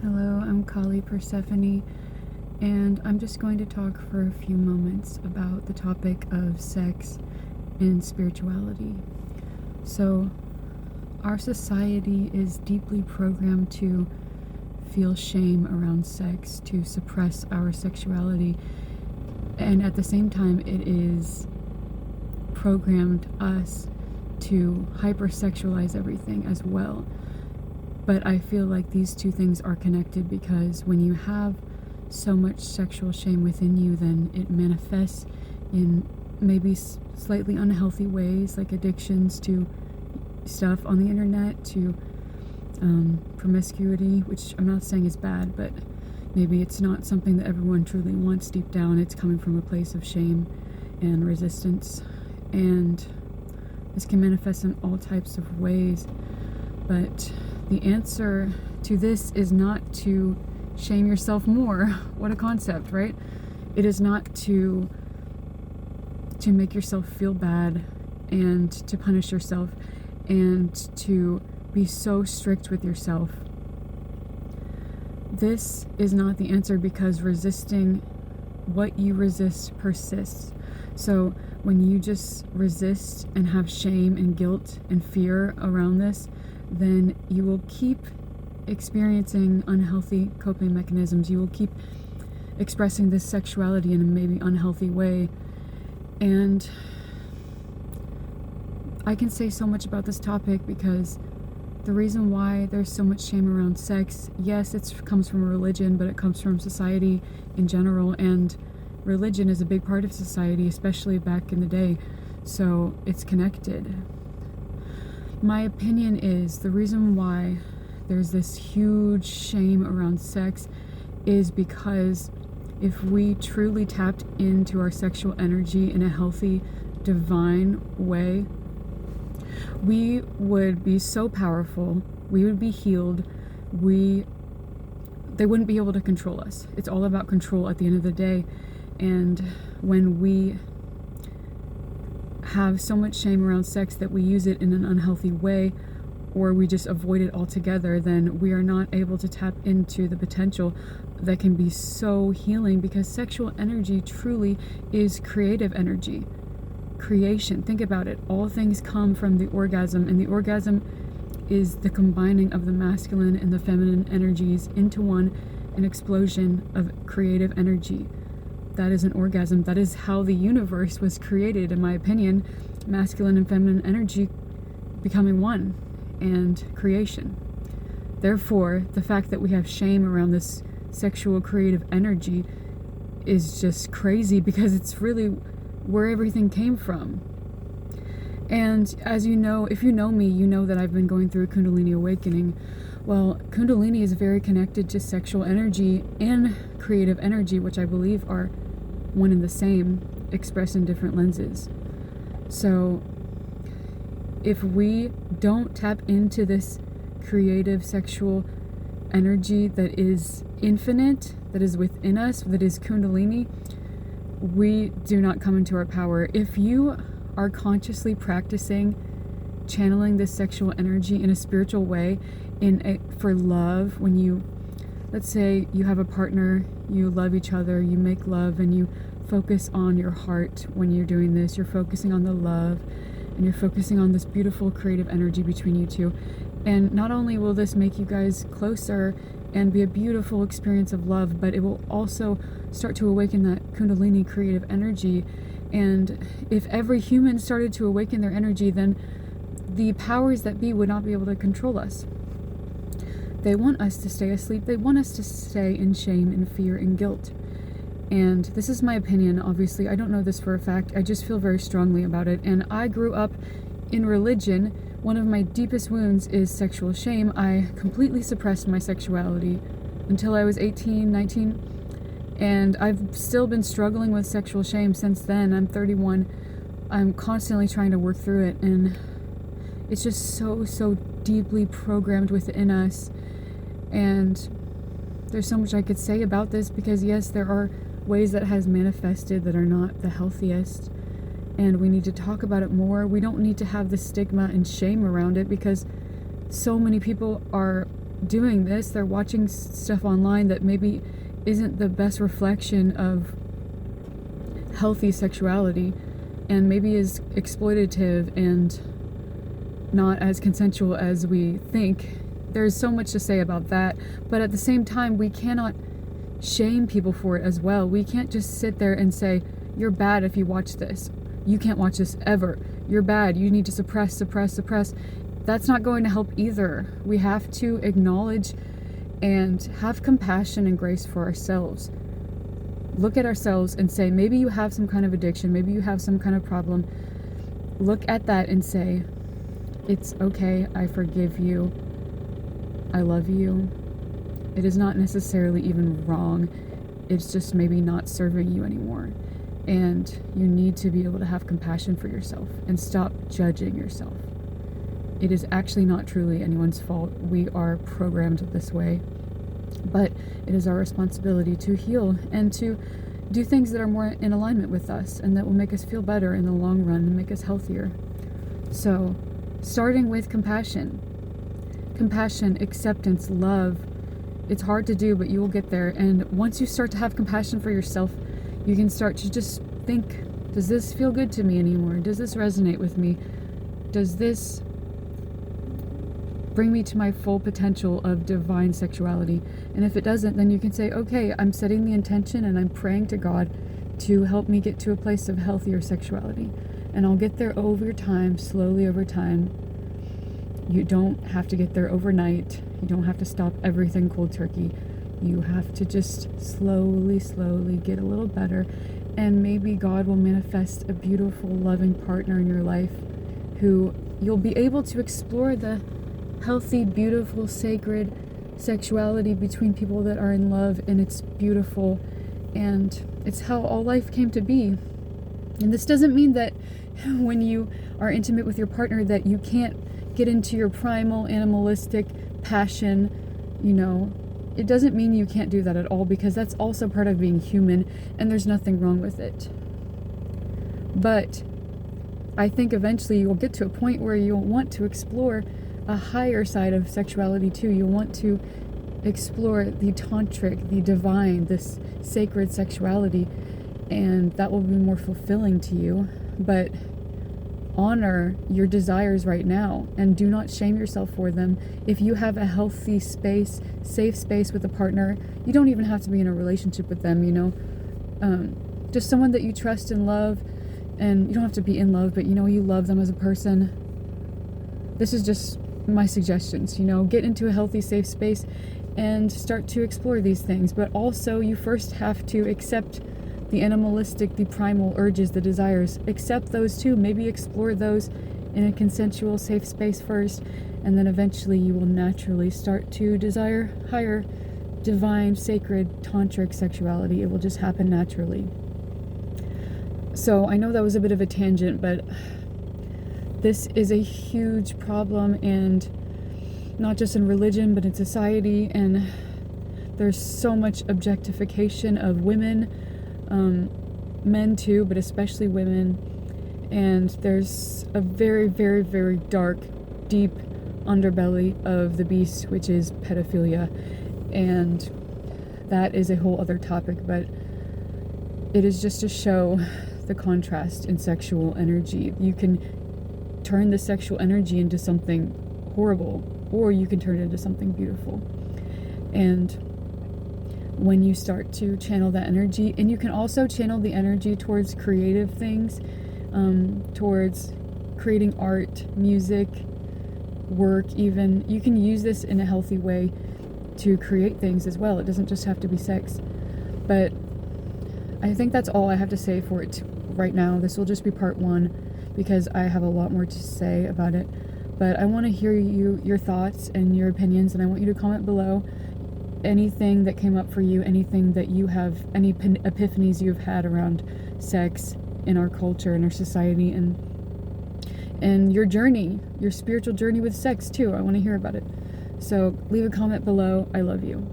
Hello, I'm Kali Persephone, and I'm just going to talk for a few moments about the topic of sex and spirituality. So, our society is deeply programmed to feel shame around sex, to suppress our sexuality, and at the same time, it is programmed us to hypersexualize everything as well. But I feel like these two things are connected because when you have so much sexual shame within you, then it manifests in maybe slightly unhealthy ways, like addictions to stuff on the internet, to promiscuity, which I'm not saying is bad, but maybe it's not something that everyone truly wants deep down. It's coming from a place of shame and resistance. And this can manifest in all types of ways. But the answer to this is not to shame yourself more. What a concept, right? It is not to make yourself feel bad and to punish yourself and to be so strict with yourself. This is not the answer because resisting what you resist persists. So when you just resist and have shame and guilt and fear around this, then you will keep experiencing unhealthy coping mechanisms. You will keep expressing this sexuality in a maybe unhealthy way. And I can say so much about this topic because the reason why there's so much shame around sex, yes, it comes from religion, but it comes from society in general, and religion is a big part of society, especially back in the day, so it's connected. My opinion is the reason why there's this huge shame around sex is because if we truly tapped into our sexual energy in a healthy, divine way, we would be so powerful, we would be healed, they wouldn't be able to control us. It's all about control at the end of the day. And when we have so much shame around sex that we use it in an unhealthy way, or we just avoid it altogether, then we are not able to tap into the potential that can be so healing, because sexual energy truly is creative energy. Creation, think about it. All things come from the orgasm, and the orgasm is the combining of the masculine and the feminine energies into one, an explosion of creative energy. That is an orgasm. That is how the universe was created, in my opinion. Masculine and feminine energy becoming one, and creation. Therefore, the fact that we have shame around this sexual creative energy is just crazy, because it's really where everything came from. And as you know, if you know me, you know that I've been going through a Kundalini awakening. Well, Kundalini is very connected to sexual energy and creative energy, which I believe are one and the same, expressed in different lenses. So if we don't tap into this creative sexual energy that is infinite, that is within us, that is Kundalini, we do not come into our power. If you are consciously practicing channeling this sexual energy in a spiritual way, for love, when you, let's say you have a partner, you love each other, you make love, and you focus on your heart when you're doing this, you're focusing on the love, and you're focusing on this beautiful creative energy between you two. And not only will this make you guys closer and be a beautiful experience of love, but it will also start to awaken that Kundalini creative energy. And if every human started to awaken their energy, then the powers that be would not be able to control us. They want us to stay asleep. They want us to stay in shame and fear and guilt. And this is my opinion, obviously. I don't know this for a fact. I just feel very strongly about it. And I grew up in religion. One of my deepest wounds is sexual shame. I completely suppressed my sexuality until I was 18, 19. And I've still been struggling with sexual shame since then. I'm 31. I'm constantly trying to work through it. And it's just so deeply programmed within us. And there's so much I could say about this, because yes, there are ways that has manifested that are not the healthiest, and we need to talk about it more. We don't need to have the stigma and shame around it, because so many people are doing this, they're watching stuff online that maybe isn't the best reflection of healthy sexuality, and maybe is exploitative and not as consensual as we think. There's so much to say about that, but at the same time, we cannot shame people for it as well. We can't just sit there and say, you're bad if you watch this. You can't watch this ever. You're bad. You need to suppress. That's not going to help either. We have to acknowledge and have compassion and grace for ourselves. Look at ourselves and say, maybe you have some kind of addiction, maybe you have some kind of problem. Look at that and say, it's okay, I forgive you, I love you. It is not necessarily even wrong. It's just maybe not serving you anymore. And you need to be able to have compassion for yourself and stop judging yourself. It is actually not truly anyone's fault. We are programmed this way. But it is our responsibility to heal and to do things that are more in alignment with us and that will make us feel better in the long run and make us healthier. So, starting with compassion. Compassion, acceptance, love. It's hard to do, but you will get there. And once you start to have compassion for yourself, you can start to just think, does this feel good to me anymore? Does this resonate with me? Does this bring me to my full potential of divine sexuality? And if it doesn't, then you can say, okay, I'm setting the intention and I'm praying to God to help me get to a place of healthier sexuality. And I'll get there over time, slowly over time. You don't have to get there overnight. You don't have to stop everything cold turkey. You have to just slowly get a little better. And maybe God will manifest a beautiful, loving partner in your life who you'll be able to explore the healthy, beautiful, sacred sexuality between people that are in love, and it's beautiful, and it's how all life came to be. And this doesn't mean that when you are intimate with your partner that you can't get into your primal animalistic passion. It doesn't mean you can't do that at all, because that's also part of being human, and there's nothing wrong with it. But I think eventually you'll get to a point where you'll want to explore a higher side of sexuality too. You'll want to explore the tantric, the divine, this sacred sexuality, and that will be more fulfilling to you. But honor your desires right now and do not shame yourself for them. If you have a healthy space, safe space with a partner, you don't even have to be in a relationship with them, just someone that you trust and love, and you don't have to be in love, but you love them as a person. This is just my suggestions. Get into a healthy, safe space and start to explore these things. But also, you first have to accept the animalistic, the primal urges, the desires. Accept those too. Maybe explore those in a consensual, safe space first, and then eventually you will naturally start to desire higher, divine, sacred, tantric sexuality. It will just happen naturally. So I know that was a bit of a tangent, but this is a huge problem, and not just in religion, but in society. And there's so much objectification of women, men too, but especially women. And there's a very, very, very dark, deep underbelly of the beast, which is pedophilia. And that is a whole other topic, but it is just to show the contrast in sexual energy. You can turn the sexual energy into something horrible, or you can turn it into something beautiful. And when you start to channel that energy, and you can also channel the energy towards creative things, towards creating art, music, work even. You can use this in a healthy way to create things as well. It doesn't just have to be sex. But I think that's all I have to say for it right now. This will just be part 1, because I have a lot more to say about it. But I want to hear your thoughts and your opinions, and I want you to comment below anything that came up for you, anything that you have, any epiphanies you've had around sex in our culture, in our society, and your journey, your spiritual journey with sex too. I want to hear about it. So leave a comment below. I love you.